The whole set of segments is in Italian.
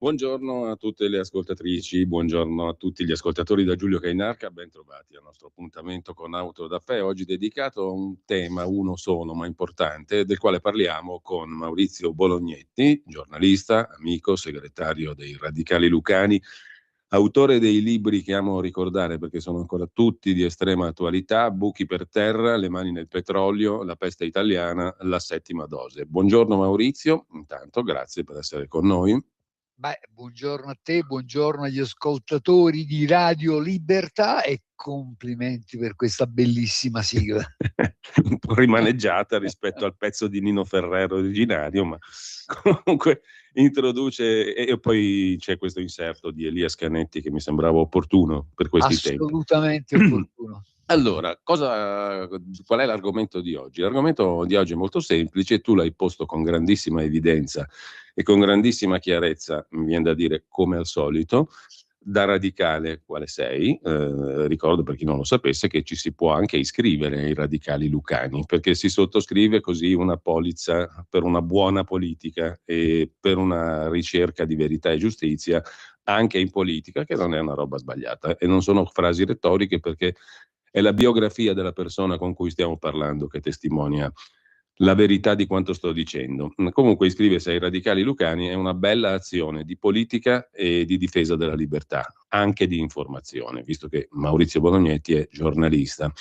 Buongiorno a tutte le ascoltatrici, buongiorno a tutti gli ascoltatori da Giulio Cainarca, ben trovati al nostro appuntamento con Auto da Fè, oggi dedicato a un tema, uno solo ma importante, del quale parliamo con Maurizio Bolognetti, giornalista, amico, segretario dei Radicali Lucani, autore dei libri che amo ricordare perché sono ancora tutti di estrema attualità: Buchi per terra, Le mani nel petrolio, La peste italiana, La settima dose. Buongiorno Maurizio, intanto grazie per essere con noi. Buongiorno a te, buongiorno agli ascoltatori di Radio Libertà e complimenti per questa bellissima sigla. Un po' rimaneggiata rispetto al pezzo di Nino Ferrero originario, ma comunque introduce, e poi c'è questo inserto di Elia Scanetti che mi sembrava opportuno per questi tempi. Assolutamente opportuno. Allora, qual è l'argomento di oggi? L'argomento di oggi è molto semplice, tu l'hai posto con grandissima evidenza e con grandissima chiarezza, mi viene da dire come al solito. Da radicale quale sei, ricordo per chi non lo sapesse che ci si può anche iscrivere ai Radicali Lucani, perché si sottoscrive così una polizza per una buona politica e per una ricerca di verità e giustizia anche in politica, che non è una roba sbagliata e non sono frasi retoriche, perché è la biografia della persona con cui stiamo parlando che testimonia la verità di quanto sto dicendo. Comunque iscriversi ai Radicali Lucani è una bella azione di politica e di difesa della libertà, anche di informazione, visto che Maurizio Bolognetti è giornalista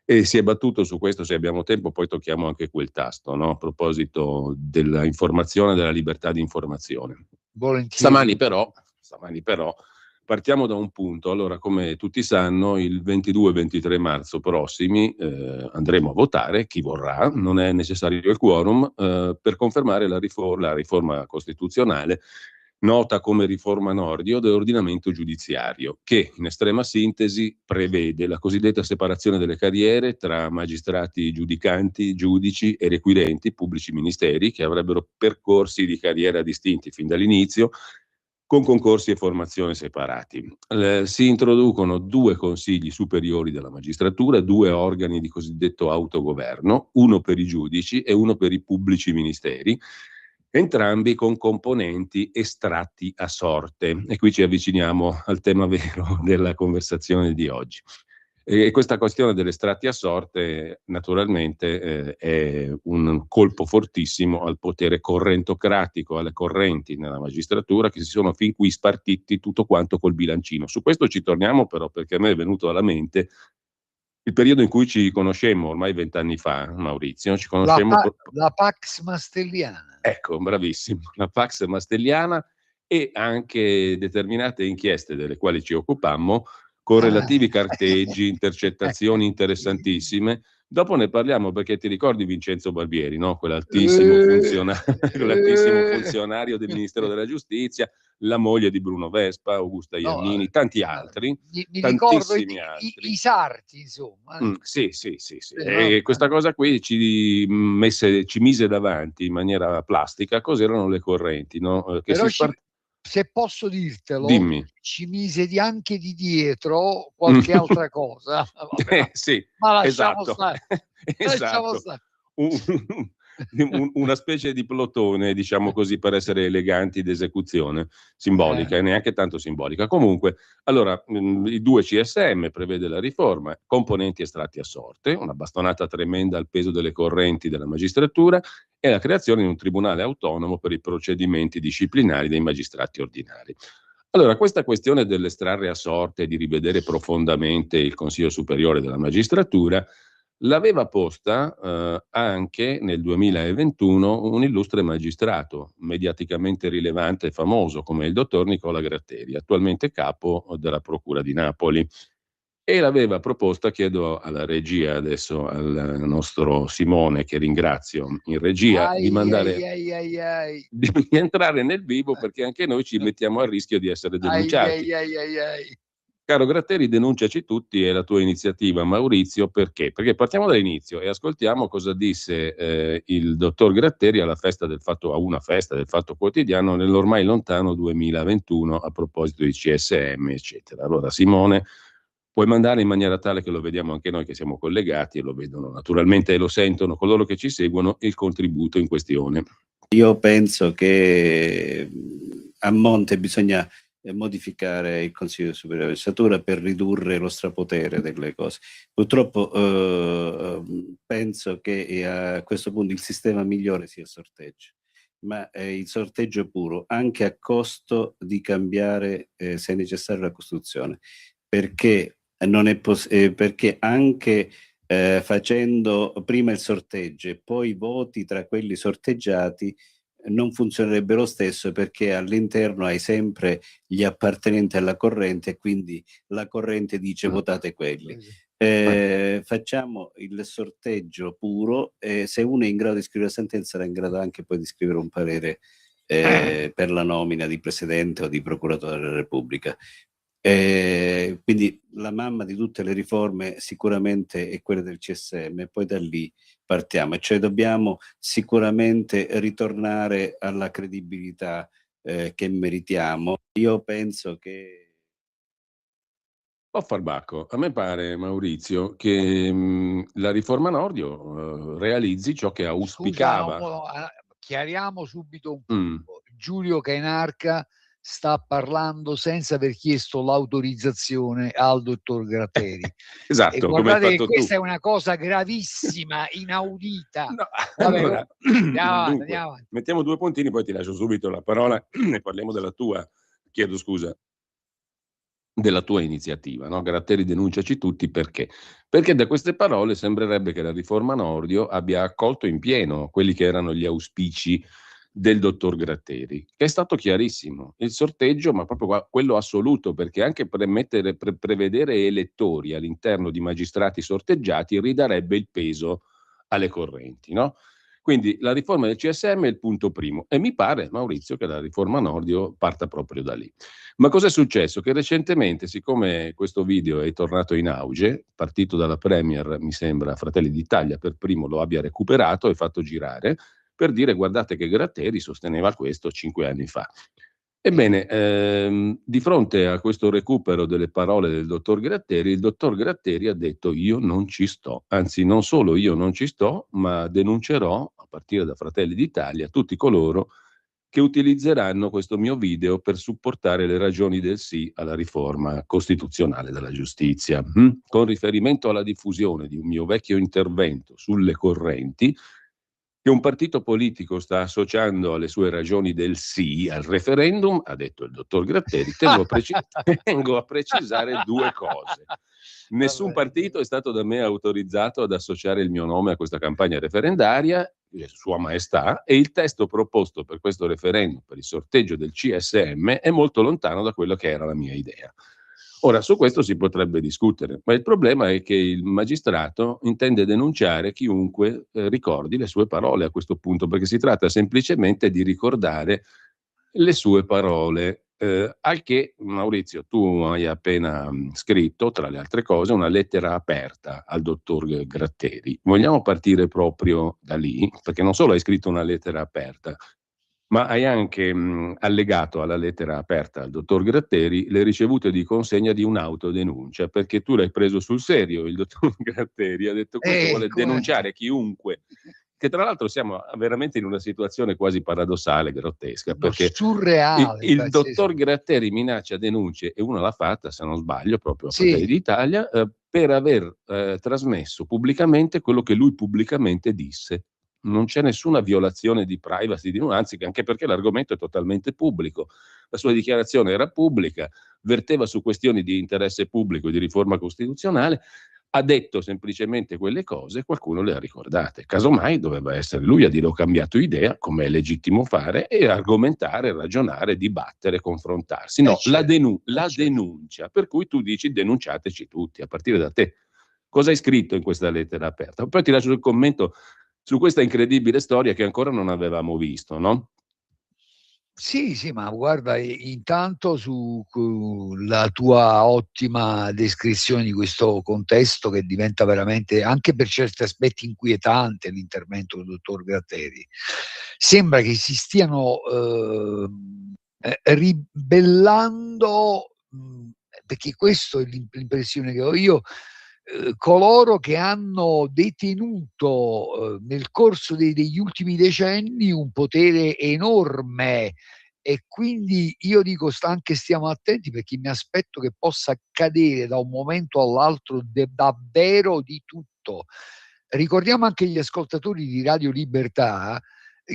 e si è battuto su questo. Se abbiamo tempo poi tocchiamo anche quel tasto, no? A proposito della informazione, della libertà di informazione. Volentieri. Stamani però partiamo da un punto. Allora, come tutti sanno, il 22 e 23 marzo prossimi andremo a votare, chi vorrà, non è necessario il quorum, per confermare la riforma costituzionale nota come riforma Nordio dell'ordinamento giudiziario, che in estrema sintesi prevede la cosiddetta separazione delle carriere tra magistrati giudicanti, giudici e requirenti, pubblici ministeri, che avrebbero percorsi di carriera distinti fin dall'inizio, con concorsi e formazione separati. Si introducono 2 consigli superiori della magistratura, 2 organi di cosiddetto autogoverno, uno per i giudici e uno per i pubblici ministeri, entrambi con componenti estratti a sorte. E qui ci avviciniamo al tema vero della conversazione di oggi. E questa questione delle estratti a sorte naturalmente è un colpo fortissimo al potere correntocratico, alle correnti nella magistratura che si sono fin qui spartiti tutto quanto col bilancino. Su questo ci torniamo però, perché a me è venuto alla mente il periodo in cui ci conoscemmo, ormai 20 anni fa, Maurizio, ci conoscemmo. La Pax Mastelliana. Ecco, bravissimo, la Pax Mastelliana e anche determinate inchieste delle quali ci occupammo, con relativi carteggi, intercettazioni interessantissime. Dopo ne parliamo, perché ti ricordi Vincenzo Barbieri, no? Quell'altissimo funzionario del Ministero della Giustizia, la moglie di Bruno Vespa, Augusta Iannini, tanti altri, mi ricordo tantissimi altri. i sarti, insomma. Sì. E questa cosa qui ci mise davanti in maniera plastica cos'erano le correnti, no? Però se posso dirtelo, Dimmi. ci mise anche di dietro qualche altra cosa. Vabbè, sì, ma lasciamo stare. esatto. Una specie di plotone, diciamo così, per essere eleganti d'esecuzione simbolica e neanche tanto simbolica. Comunque, allora, i 2 CSM prevede la riforma, componenti estratti a sorte, una bastonata tremenda al peso delle correnti della magistratura, e la creazione di un tribunale autonomo per i procedimenti disciplinari dei magistrati ordinari. Allora, questa questione dell'estrarre a sorte e di rivedere profondamente il Consiglio Superiore della Magistratura l'aveva posta anche nel 2021 un illustre magistrato mediaticamente rilevante e famoso come il dottor Nicola Gratteri, attualmente capo della Procura di Napoli. E l'aveva proposta, chiedo alla regia adesso, al nostro Simone, che ringrazio in regia, di entrare nel vivo, perché anche noi ci mettiamo a rischio di essere denunciati. Caro Gratteri, denunciaci tutti, è la tua iniziativa, Maurizio, perché? Perché partiamo dall'inizio e ascoltiamo cosa disse il dottor Gratteri a una festa del Fatto Quotidiano nell'ormai lontano 2021 a proposito di CSM, eccetera. Allora, Simone, puoi mandare in maniera tale che lo vediamo anche noi che siamo collegati e lo vedono naturalmente e lo sentono coloro che ci seguono, il contributo in questione. Io penso che a monte bisogna modificare il Consiglio Superiore di Magistratura per ridurre lo strapotere delle cose. Purtroppo penso che a questo punto il sistema migliore sia il sorteggio, ma il sorteggio puro, anche a costo di cambiare, se è necessario, la Costituzione, perché non è perché anche facendo prima il sorteggio e poi i voti tra quelli sorteggiati non funzionerebbe lo stesso, perché all'interno hai sempre gli appartenenti alla corrente e quindi la corrente dice votate quelli. Facciamo il sorteggio puro e se uno è in grado di scrivere la sentenza sarà in grado anche poi di scrivere un parere per la nomina di presidente o di procuratore della Repubblica. Quindi la mamma di tutte le riforme sicuramente è quella del CSM e poi da lì partiamo, cioè dobbiamo sicuramente ritornare alla credibilità che meritiamo. Io penso che Farbacco, a me pare, Maurizio, che la riforma Nordio realizzi ciò che auspicava. Scusa, chiariamo subito un punto. Giulio Cainarca sta parlando senza aver chiesto l'autorizzazione al dottor Gratteri. Esatto, e guardate che questa è una cosa gravissima, inaudita. No, Vabbè, allora, andiamo dunque, avanti. mettiamo 2 puntini, poi ti lascio subito la parola e parliamo della tua, chiedo scusa, della tua iniziativa, no? Gratteri denunciaci tutti, perché? Perché da queste parole sembrerebbe che la riforma Nordio abbia accolto in pieno quelli che erano gli auspici del dottor Gratteri, che è stato chiarissimo. Il sorteggio, ma proprio quello assoluto, perché anche prevedere elettori all'interno di magistrati sorteggiati ridarebbe il peso alle correnti, no? Quindi la riforma del CSM è il punto primo e mi pare, Maurizio, che la riforma Nordio parta proprio da lì. Ma cosa è successo? Che recentemente, siccome questo video è tornato in auge, partito dalla Premier, mi sembra, Fratelli d'Italia per primo lo abbia recuperato e fatto girare, per dire guardate che Gratteri sosteneva questo 5 anni fa. Ebbene, di fronte a questo recupero delle parole del dottor Gratteri, il dottor Gratteri ha detto io non ci sto, anzi non solo io non ci sto, ma denuncerò, a partire da Fratelli d'Italia, tutti coloro che utilizzeranno questo mio video per supportare le ragioni del sì alla riforma costituzionale della giustizia. Con riferimento alla diffusione di un mio vecchio intervento sulle correnti, che un partito politico sta associando alle sue ragioni del sì al referendum, ha detto il dottor Gratteri, tengo a precisare 2 cose. Nessun partito è stato da me autorizzato ad associare il mio nome a questa campagna referendaria, Sua Maestà, e il testo proposto per questo referendum, per il sorteggio del CSM, è molto lontano da quello che era la mia idea. Ora, su questo si potrebbe discutere, ma il problema è che il magistrato intende denunciare chiunque ricordi le sue parole a questo punto, perché si tratta semplicemente di ricordare le sue parole. Al che, Maurizio, tu hai appena scritto, tra le altre cose, una lettera aperta al dottor Gratteri. Vogliamo partire proprio da lì? Perché non solo hai scritto una lettera aperta, ma hai anche allegato alla lettera aperta al dottor Gratteri le ricevute di consegna di un'autodenuncia, perché tu l'hai preso sul serio, il dottor Gratteri ha detto questo vuole denunciare chiunque, che tra l'altro siamo veramente in una situazione quasi paradossale, grottesca, perché surreale, il dottor Gratteri minaccia denunce, e una l'ha fatta, se non sbaglio, proprio a Fratelli d'Italia, per aver trasmesso pubblicamente quello che lui pubblicamente disse. Non c'è nessuna violazione di privacy, anzi, anche perché l'argomento è totalmente pubblico. La sua dichiarazione era pubblica, verteva su questioni di interesse pubblico e di riforma costituzionale, ha detto semplicemente quelle cose, qualcuno le ha ricordate. Casomai doveva essere lui a dire ho cambiato idea, come è legittimo fare, e argomentare, ragionare, dibattere, confrontarsi. No, la denuncia, per cui tu dici denunciateci tutti, a partire da te. Cosa hai scritto in questa lettera aperta? Poi ti lascio il commento su questa incredibile storia che ancora non avevamo visto, no? Sì, sì, ma guarda, intanto sulla tua ottima descrizione di questo contesto che diventa veramente, anche per certi aspetti, inquietante l'intervento del dottor Gratteri, sembra che si stiano ribellando, perché questa è l'impressione che ho io, coloro che hanno detenuto nel corso degli ultimi decenni un potere enorme e quindi io dico anche stiamo attenti, perché mi aspetto che possa accadere da un momento all'altro davvero di tutto. Ricordiamo anche gli ascoltatori di Radio Libertà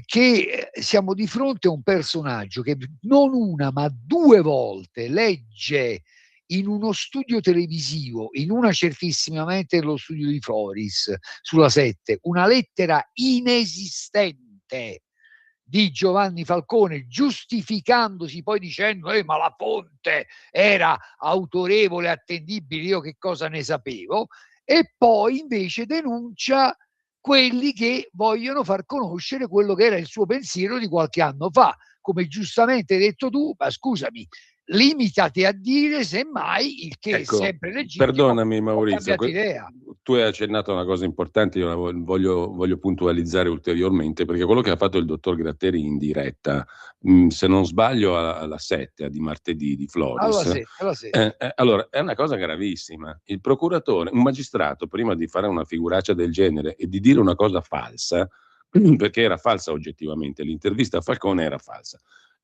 che siamo di fronte a un personaggio che non una ma 2 volte legge in uno studio televisivo, in una certissimamente lo studio di Floris sulla 7, una lettera inesistente di Giovanni Falcone, giustificandosi poi dicendo ma la fonte era autorevole, attendibile, io che cosa ne sapevo, e poi invece denuncia quelli che vogliono far conoscere quello che era il suo pensiero di qualche anno fa. Come giustamente hai detto tu, ma scusami, limitati a dire semmai il che Ecco, è sempre legittimo, perdonami ho Maurizio, cambiato idea. tu hai accennato a una cosa importante, io la voglio puntualizzare ulteriormente, perché quello che ha fatto il dottor Gratteri in diretta, se non sbaglio alla 7 di martedì di Alla Floris, 7, alla 7. allora è una cosa gravissima. Il procuratore, un magistrato, prima di fare una figuraccia del genere e di dire una cosa falsa, perché era falsa oggettivamente, l'intervista a Falcone era falsa.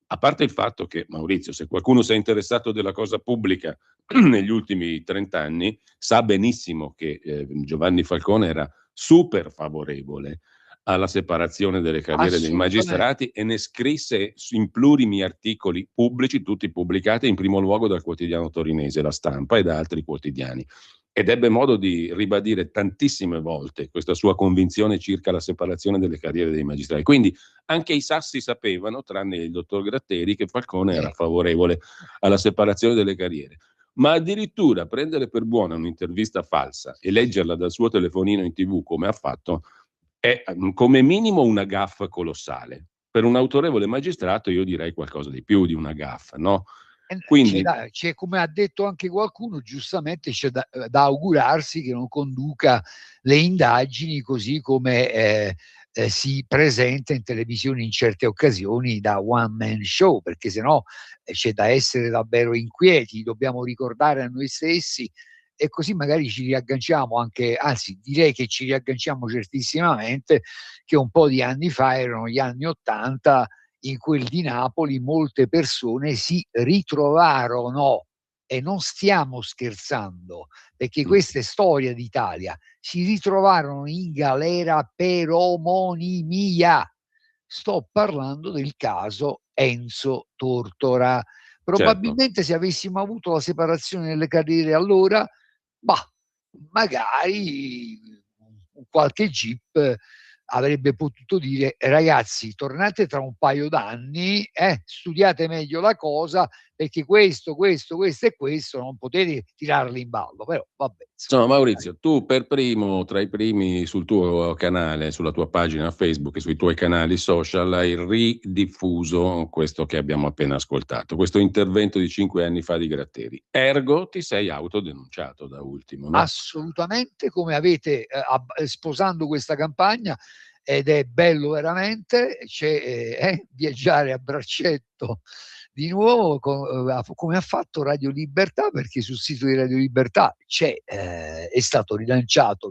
A parte il fatto che, Maurizio, se qualcuno si è interessato della cosa pubblica negli ultimi 30 anni, sa benissimo che Giovanni Falcone era super favorevole alla separazione delle carriere dei magistrati e ne scrisse in plurimi articoli pubblici, tutti pubblicati in primo luogo dal quotidiano torinese La Stampa e da altri quotidiani. Ed ebbe modo di ribadire tantissime volte questa sua convinzione circa la separazione delle carriere dei magistrati. Quindi anche i sassi sapevano, tranne il dottor Gratteri, che Falcone era favorevole alla separazione delle carriere. Ma addirittura prendere per buona un'intervista falsa e leggerla dal suo telefonino in TV, come ha fatto, è come minimo una gaffa colossale. Per un autorevole magistrato io direi qualcosa di più di una gaffa, no? Quindi, c'è, come ha detto anche qualcuno, giustamente c'è da augurarsi che non conduca le indagini così come si presenta in televisione in certe occasioni da one man show, perché sennò c'è da essere davvero inquieti. Dobbiamo ricordare a noi stessi, e così magari ci riagganciamo anche, anzi direi che ci riagganciamo certissimamente, che un po' di anni fa erano gli anni '80, in quel di Napoli molte persone si ritrovarono, e non stiamo scherzando, perché questa è storia d'Italia, si ritrovarono in galera per omonimia. Sto parlando del caso Enzo Tortora. Probabilmente se avessimo avuto la separazione delle carriere allora, bah, magari qualche GIP avrebbe potuto dire ragazzi tornate tra un paio d'anni, studiate meglio la cosa, perché questo e questo non potete tirarli in ballo, però vabbè. insomma, Maurizio, tu per primo, tra i primi sul tuo canale, sulla tua pagina Facebook e sui tuoi canali social, hai ridiffuso questo che abbiamo appena ascoltato, questo intervento di 5 anni fa di Gratteri. Ergo ti sei autodenunciato da ultimo, no? Assolutamente, come avete sposando questa campagna, ed è bello veramente, c'è viaggiare a braccetto di nuovo come ha fatto Radio Libertà, perché sul sito di Radio Libertà è stato rilanciato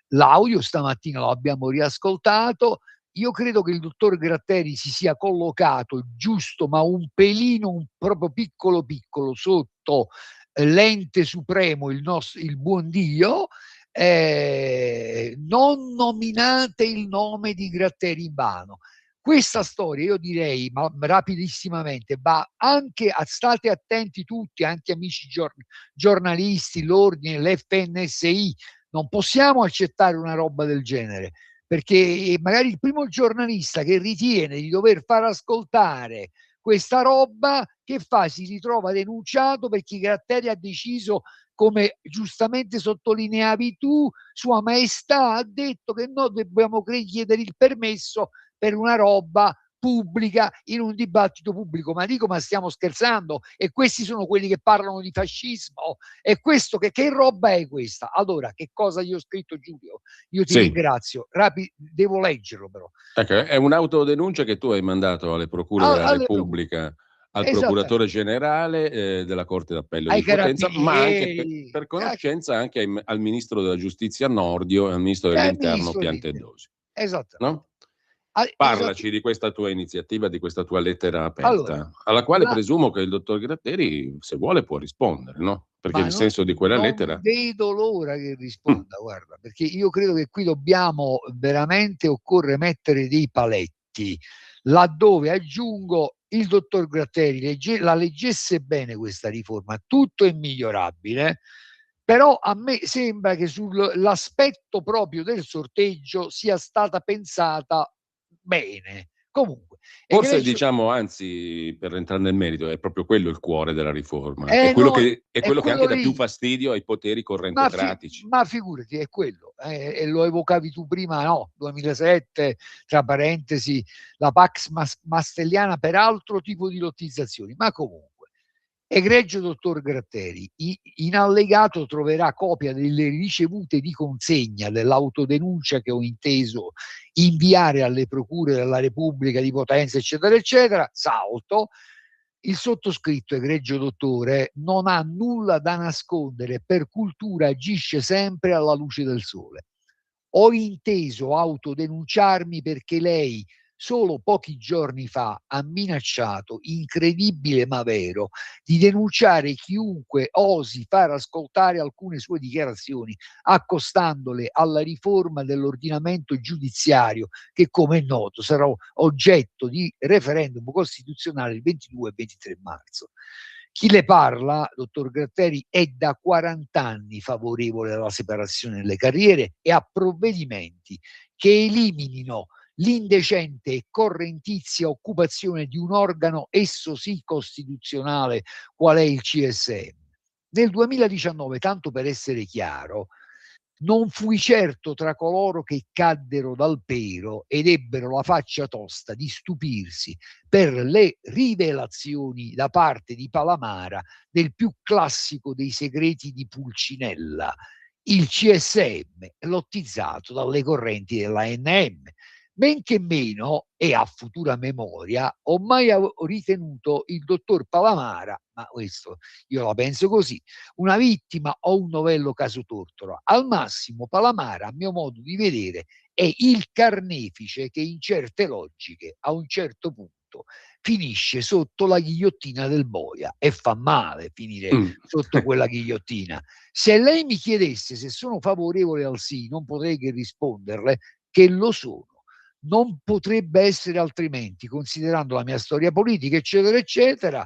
l'audio, stamattina lo abbiamo riascoltato. Io credo che il dottor Gratteri si sia collocato giusto, ma un pelino, proprio piccolo sotto l'ente supremo, il buon Dio. Non nominate il nome di Gratteri in vano. Questa storia, io direi, ma rapidissimamente, va anche state attenti tutti, anche amici giornalisti, l'ordine, l'FNSI, non possiamo accettare una roba del genere, perché magari il primo giornalista che ritiene di dover far ascoltare questa roba, che fa? Si ritrova denunciato perché Gratteri ha deciso, come giustamente sottolineavi tu, Sua Maestà ha detto che noi dobbiamo chiedere il permesso per una roba pubblica in un dibattito pubblico. Ma stiamo scherzando? E questi sono quelli che parlano di fascismo? E questo che roba è questa? Allora, che cosa gli ho scritto, Giulio? Io ti ringrazio. Devo leggerlo però. Ecco, è un'autodenuncia che tu hai mandato alle procure della Repubblica, al procuratore generale della Corte d'Appello di Potenza, ma anche per conoscenza anche al ministro della Giustizia Nordio e al ministro dell'Interno Piantedosi. Esatto. No? Parlaci di questa tua iniziativa, di questa tua lettera aperta, allora, alla quale presumo che il dottor Gratteri, se vuole, può rispondere, no? Perché il senso di quella lettera... Non vedo l'ora che risponda, guarda, perché io credo che qui dobbiamo veramente, occorre mettere dei paletti, laddove, aggiungo, il dottor Gratteri la leggesse bene questa riforma, tutto è migliorabile, però a me sembra che sull'aspetto proprio del sorteggio sia stata pensata bene. Comunque, Forse diciamo, anzi, per entrare nel merito, è proprio quello il cuore della riforma, è no, quello che anche dà più lì. fastidio ai poteri correntocratici. Ma figurati, è quello, e lo evocavi tu prima, no? 2007, tra parentesi, la Pax Mastelliana per altro tipo di lottizzazioni, ma comunque. Egregio dottor Gratteri, in allegato troverà copia delle ricevute di consegna dell'autodenuncia che ho inteso inviare alle procure della Repubblica di Potenza, eccetera, eccetera. Salto. Il sottoscritto, egregio dottore, non ha nulla da nascondere, per cultura agisce sempre alla luce del sole. Ho inteso autodenunciarmi perché lei solo pochi giorni fa ha minacciato, incredibile ma vero, di denunciare chiunque osi far ascoltare alcune sue dichiarazioni, accostandole alla riforma dell'ordinamento giudiziario che, come è noto, sarà oggetto di referendum costituzionale il 22 e 23 marzo. Chi le parla, dottor Gratteri, è da 40 anni favorevole alla separazione delle carriere e a provvedimenti che eliminino l'indecente e correntizia occupazione di un organo esso sì costituzionale qual è il CSM. Nel 2019, tanto per essere chiaro, non fui certo tra coloro che caddero dal pero ed ebbero la faccia tosta di stupirsi per le rivelazioni da parte di Palamara del più classico dei segreti di Pulcinella, il CSM lottizzato dalle correnti dell'ANM. Men che meno, e a futura memoria, ho mai ritenuto il dottor Palamara, ma questo io la penso così, una vittima o un novello caso Tortora. Al massimo Palamara, a mio modo di vedere, è il carnefice che in certe logiche, a un certo punto, finisce sotto la ghigliottina del boia, e fa male finire sotto quella ghigliottina. Se lei mi chiedesse se sono favorevole al sì, non potrei che risponderle che lo sono. Non potrebbe essere altrimenti, considerando la mia storia politica, eccetera, eccetera,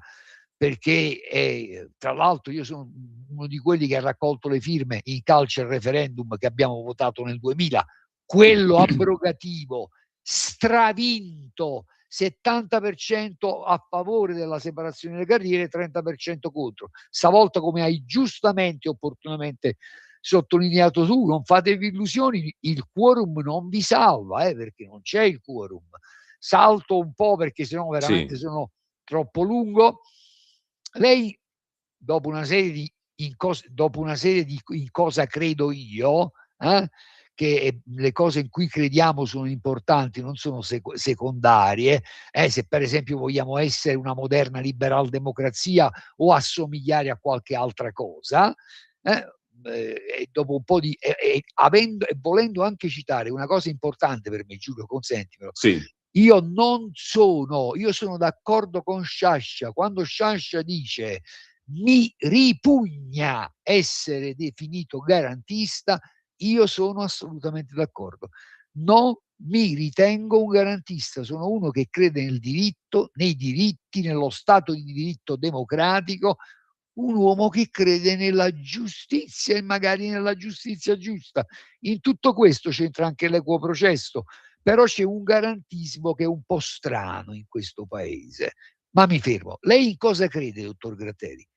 perché tra l'altro io sono uno di quelli che ha raccolto le firme in calce al referendum che abbiamo votato nel 2000, quello abrogativo, stravinto, 70% a favore della separazione delle carriere, 30% contro. Stavolta, come hai giustamente e opportunamente sottolineato tu, non fatevi illusioni, il quorum non vi salva, perché non c'è il quorum. Salto un po' perché sennò veramente sono troppo lungo. Lei, dopo una serie di in cosa credo io, che le cose in cui crediamo sono importanti, non sono secondarie, se per esempio vogliamo essere una moderna liberal democrazia o assomigliare a qualche altra cosa, dopo un po' di avendo e volendo anche citare una cosa importante per me, Giulio, consentimelo. Sì. Io sono d'accordo con Sciascia quando Sciascia dice mi ripugna essere definito garantista, io sono assolutamente d'accordo. Non mi ritengo un garantista, sono uno che crede nel diritto, nei diritti, nello Stato di diritto democratico, un uomo che crede nella giustizia e magari nella giustizia giusta. In tutto questo c'entra anche l'equo processo, però c'è un garantismo che è un po' strano in questo paese. Ma mi fermo. Lei in cosa crede, dottor Gratteri?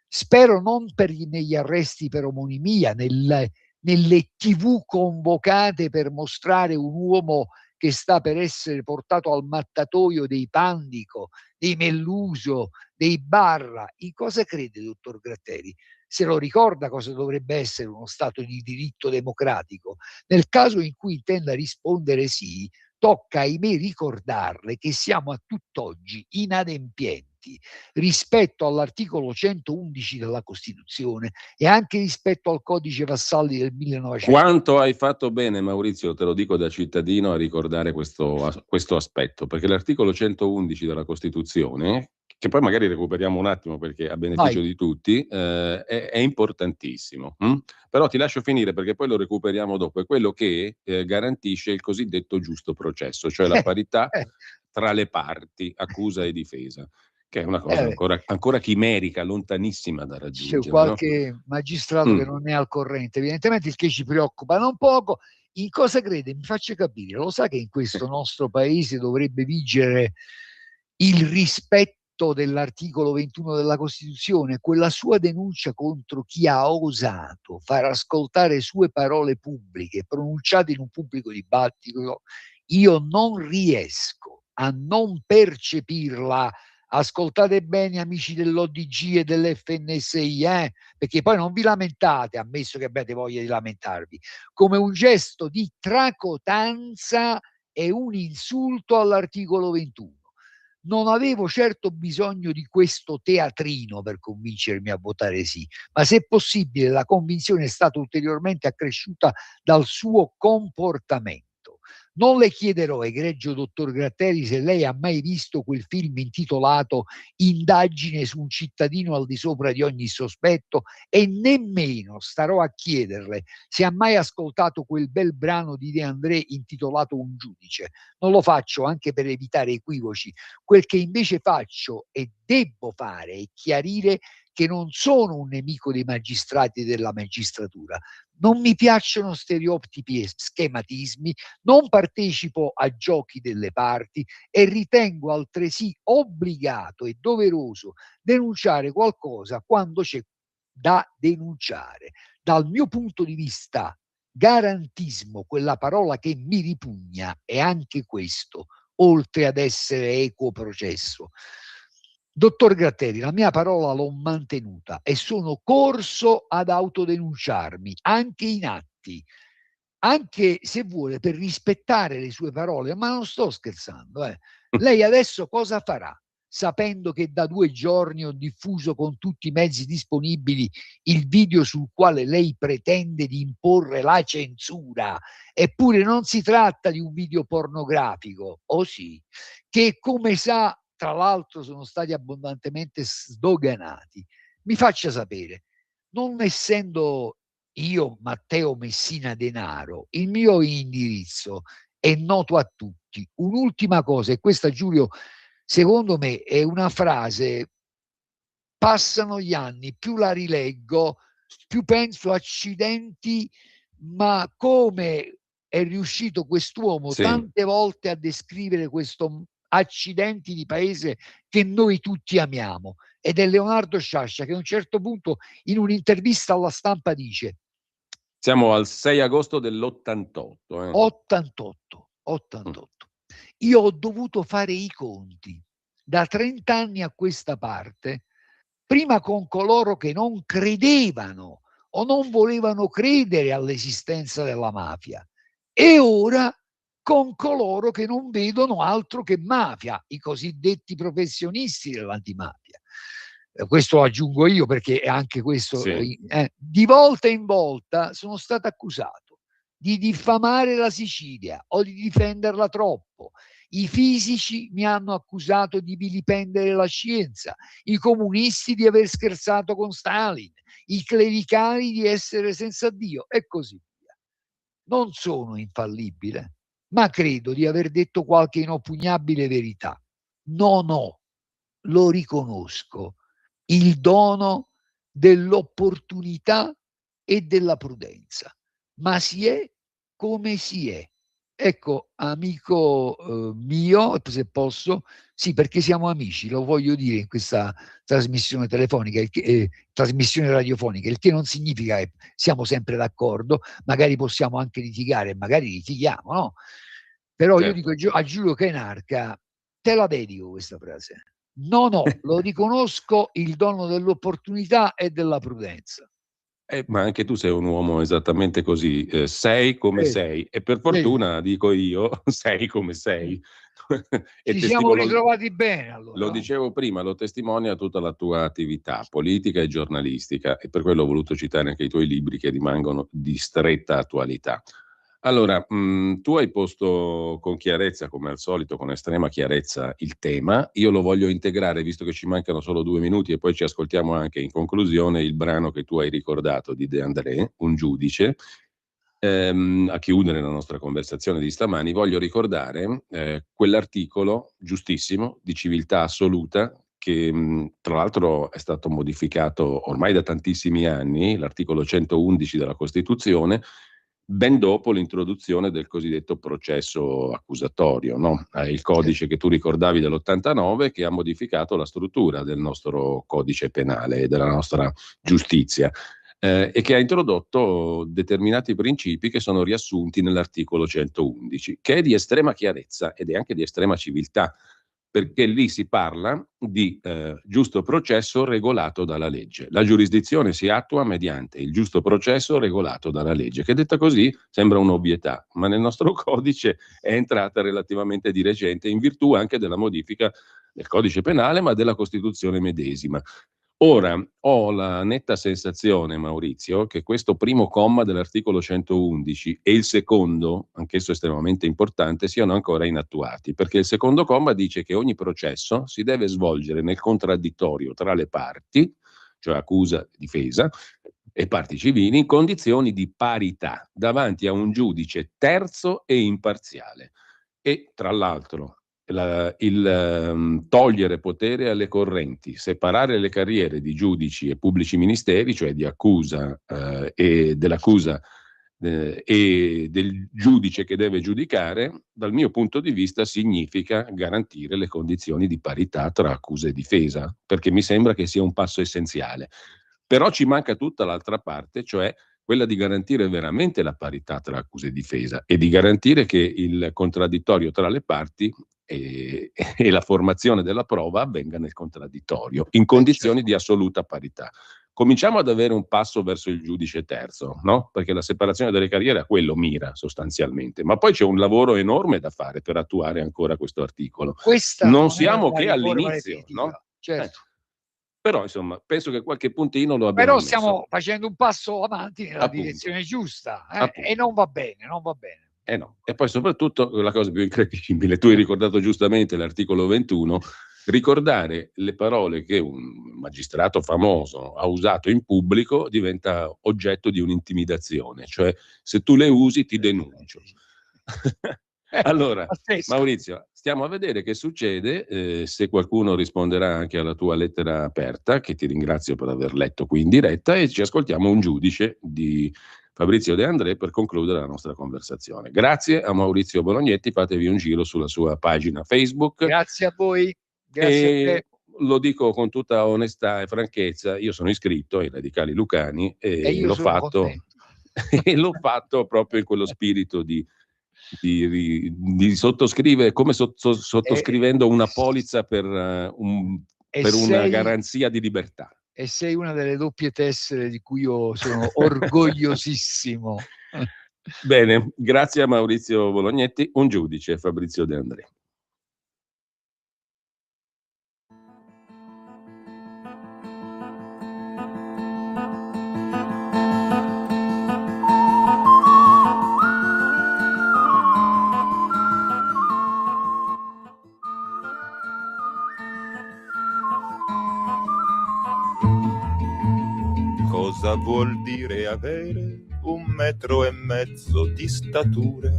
Spero non negli arresti per omonimia, nelle TV convocate per mostrare un uomo che sta per essere portato al mattatoio dei Pandico, dei Melluso, dei Barra. In cosa crede, dottor Gratteri? Se lo ricorda cosa dovrebbe essere uno Stato di diritto democratico? Nel caso in cui intenda rispondere sì, tocca ahimè ricordarle che siamo a tutt'oggi inadempienti avanti rispetto all'articolo 111 della Costituzione e anche rispetto al codice Vassalli del 1900. Quanto hai fatto bene, Maurizio, te lo dico da cittadino, a ricordare questo aspetto, perché l'articolo 111 della Costituzione, che poi magari recuperiamo un attimo perché a beneficio di tutti, è importantissimo. Però ti lascio finire perché poi lo recuperiamo dopo. È quello che garantisce il cosiddetto giusto processo, cioè la parità tra le parti, accusa e difesa, che è una cosa ancora chimerica, lontanissima da C'è raggiungere. qualche magistrato che non è al corrente, evidentemente, il che ci preoccupa non poco. In cosa crede? Mi faccia capire. Lo sa che in questo nostro paese dovrebbe vigere il rispetto dell'articolo 21 della Costituzione? Quella sua denuncia contro chi ha osato far ascoltare sue parole pubbliche pronunciate in un pubblico dibattito, io non riesco a non percepirla. Ascoltate bene, amici dell'ODG e dell'FNSI, perché poi non vi lamentate, ammesso che abbiate voglia di lamentarvi, come un gesto di tracotanza e un insulto all'articolo 21. Non avevo certo bisogno di questo teatrino per convincermi a votare sì, ma se possibile la convinzione è stata ulteriormente accresciuta dal suo comportamento. Non le chiederò, egregio dottor Gratteri, se lei ha mai visto quel film intitolato Indagine su un cittadino al di sopra di ogni sospetto, e nemmeno starò a chiederle se ha mai ascoltato quel bel brano di De André intitolato Un giudice. Non lo faccio anche per evitare equivoci. Quel che invece faccio e debbo fare è chiarire che non sono un nemico dei magistrati e della magistratura. Non mi piacciono stereotipi e schematismi, non partecipo a giochi delle parti e ritengo altresì obbligato e doveroso denunciare qualcosa quando c'è da denunciare. Dal mio punto di vista, garantismo, quella parola che mi ripugna, è anche questo, oltre ad essere equo processo. Dottor Gratteri, la mia parola l'ho mantenuta e sono corso ad autodenunciarmi, anche in atti, anche se vuole per rispettare le sue parole, ma non sto scherzando. Lei adesso cosa farà? Sapendo che da 2 giorni ho diffuso con tutti i mezzi disponibili il video sul quale lei pretende di imporre la censura, eppure non si tratta di un video pornografico, sì, che come sa tra l'altro sono stati abbondantemente sdoganati. Mi faccia sapere, non essendo io Matteo Messina Denaro, il mio indirizzo è noto a tutti. Un'ultima cosa, e questa, Giulio, secondo me è una frase, passano gli anni, più la rileggo, più penso accidenti, ma come è riuscito quest'uomo tante volte a descrivere questo accidenti di paese che noi tutti amiamo. Ed è Leonardo Sciascia che a un certo punto in un'intervista alla Stampa dice: siamo al 6 agosto dell'88. 88. Io ho dovuto fare i conti da 30 anni a questa parte, prima con coloro che non credevano o non volevano credere all'esistenza della mafia, e ora con coloro che non vedono altro che mafia, i cosiddetti professionisti dell'antimafia. Questo lo aggiungo io perché anche questo, di volta in volta sono stato accusato di diffamare la Sicilia o di difenderla troppo. I fisici mi hanno accusato di vilipendere la scienza, i comunisti di aver scherzato con Stalin, i clericali di essere senza Dio e così via. Non sono infallibile, ma credo di aver detto qualche inoppugnabile verità. Non ho, lo riconosco, il dono dell'opportunità e della prudenza, ma si è come si è. Ecco, amico mio, se posso, sì, perché siamo amici, lo voglio dire in questa trasmissione telefonica, trasmissione radiofonica, il che non significa che siamo sempre d'accordo, magari possiamo anche litigare, magari litighiamo, no? Però io dico a Giulio Cainarca, te la dedico questa frase. No, lo riconosco il dono dell'opportunità e della prudenza. Ma anche tu sei un uomo esattamente così, sei come sei, e per fortuna, dico io, sei come sei. Ci siamo ritrovati bene, allora. Lo dicevo prima, lo testimonia tutta la tua attività politica e giornalistica, e per quello ho voluto citare anche i tuoi libri, che rimangono di stretta attualità. Allora, tu hai posto con chiarezza, come al solito, con estrema chiarezza, il tema. Io lo voglio integrare, visto che ci mancano solo 2 minuti, e poi ci ascoltiamo anche in conclusione il brano che tu hai ricordato di De André, Un giudice. A chiudere la nostra conversazione di stamani, voglio ricordare quell'articolo giustissimo di civiltà assoluta, che tra l'altro è stato modificato ormai da tantissimi anni, l'articolo 111 della Costituzione, ben dopo l'introduzione del cosiddetto processo accusatorio, no? Il codice che tu ricordavi dell'89, che ha modificato la struttura del nostro codice penale e della nostra giustizia, e che ha introdotto determinati principi che sono riassunti nell'articolo 111, che è di estrema chiarezza ed è anche di estrema civiltà, perché lì si parla di giusto processo regolato dalla legge. La giurisdizione si attua mediante il giusto processo regolato dalla legge, che detta così sembra un'ovvietà, ma nel nostro codice è entrata relativamente di recente, in virtù anche della modifica del codice penale, ma della Costituzione medesima. Ora, ho la netta sensazione, Maurizio, che questo primo comma dell'articolo 111 e il secondo, anch'esso estremamente importante, siano ancora inattuati, perché il secondo comma dice che ogni processo si deve svolgere nel contraddittorio tra le parti, cioè accusa, difesa, e parti civili, in condizioni di parità, davanti a un giudice terzo e imparziale. E, tra l'altro, togliere potere alle correnti, separare le carriere di giudici e pubblici ministeri, cioè di accusa e dell'accusa e del giudice che deve giudicare, dal mio punto di vista significa garantire le condizioni di parità tra accusa e difesa, perché mi sembra che sia un passo essenziale. Però ci manca tutta l'altra parte, cioè quella di garantire veramente la parità tra accusa e difesa, e di garantire che il contraddittorio tra le parti e la formazione della prova avvenga nel contraddittorio, in condizioni di assoluta parità. Cominciamo ad avere un passo verso il giudice terzo, no? Perché la separazione delle carriere a quello mira sostanzialmente, ma poi c'è un lavoro enorme da fare per attuare ancora questo articolo. Non siamo che all'inizio, no? Certo. Però insomma, penso che qualche puntino lo abbiamo Però messo. stiamo facendo un passo avanti nella direzione giusta, e non va bene, non va bene. No. E poi soprattutto la cosa più incredibile, tu hai ricordato giustamente l'articolo 21, ricordare le parole che un magistrato famoso ha usato in pubblico diventa oggetto di un'intimidazione, cioè se tu le usi ti denuncio. Allora, Maurizio, stiamo a vedere che succede, se qualcuno risponderà anche alla tua lettera aperta, che ti ringrazio per aver letto qui in diretta, e ci ascoltiamo Un giudice di Fabrizio De André per concludere la nostra conversazione. Grazie a Maurizio Bolognetti, fatevi un giro sulla sua pagina Facebook. Grazie a voi. Grazie a te. Lo dico con tutta onestà e franchezza, io sono iscritto ai Radicali Lucani e l'ho fatto e l'ho fatto proprio in quello spirito di sottoscrivere, come sottoscrivendo una polizza per una garanzia di libertà. E sei una delle doppie tessere di cui io sono orgogliosissimo. Bene, grazie a Maurizio Bolognetti. Un giudice, Fabrizio De André. Cosa vuol dire avere 1,5 metri di statura?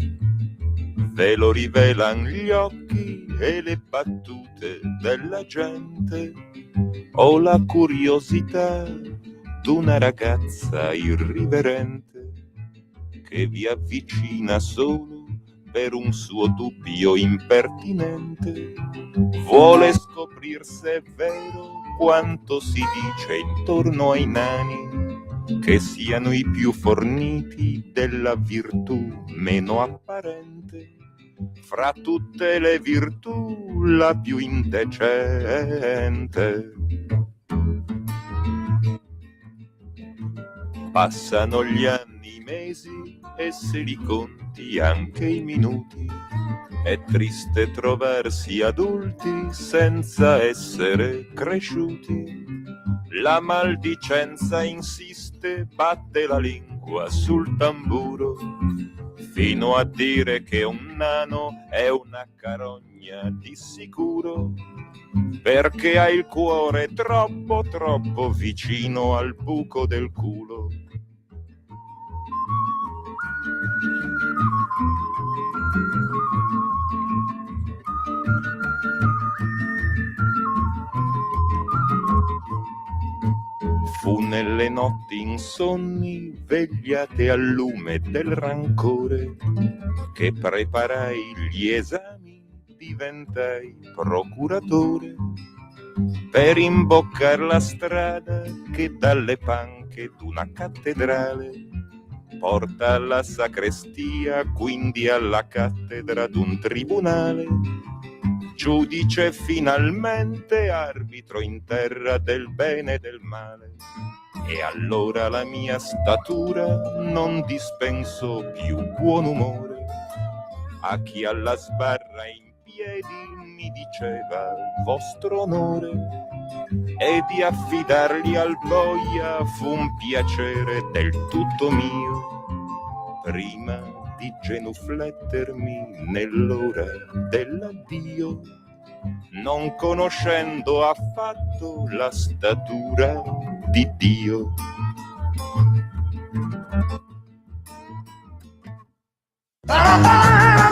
Ve lo rivelan gli occhi e le battute della gente, o la curiosità d'una ragazza irriverente che vi avvicina solo per un suo dubbio impertinente? Vuole scoprir se è vero quanto si dice intorno ai nani, che siano i più forniti della virtù meno apparente, fra tutte le virtù la più indecente. Passano gli anni, i mesi e se li conti anche i minuti. È triste trovarsi adulti senza essere cresciuti. La maldicenza insiste, batte la lingua sul tamburo, fino a dire che un nano è una carogna di sicuro, perché ha il cuore troppo troppo vicino al buco del culo. Fu nelle notti insonni, vegliate al lume del rancore, che preparai gli esami, diventai procuratore, per imboccar la strada che dalle panche d'una cattedrale porta alla sacrestia, quindi alla cattedra d'un tribunale. Giudice finalmente, arbitro in terra del bene e del male. E allora la mia statura non dispensò più buon umore a chi alla sbarra in piedi mi diceva vostro onore, e di affidarli al boia fu un piacere del tutto mio, prima di genuflettermi nell'ora dell'addio, non conoscendo affatto la statura di Dio. Ah!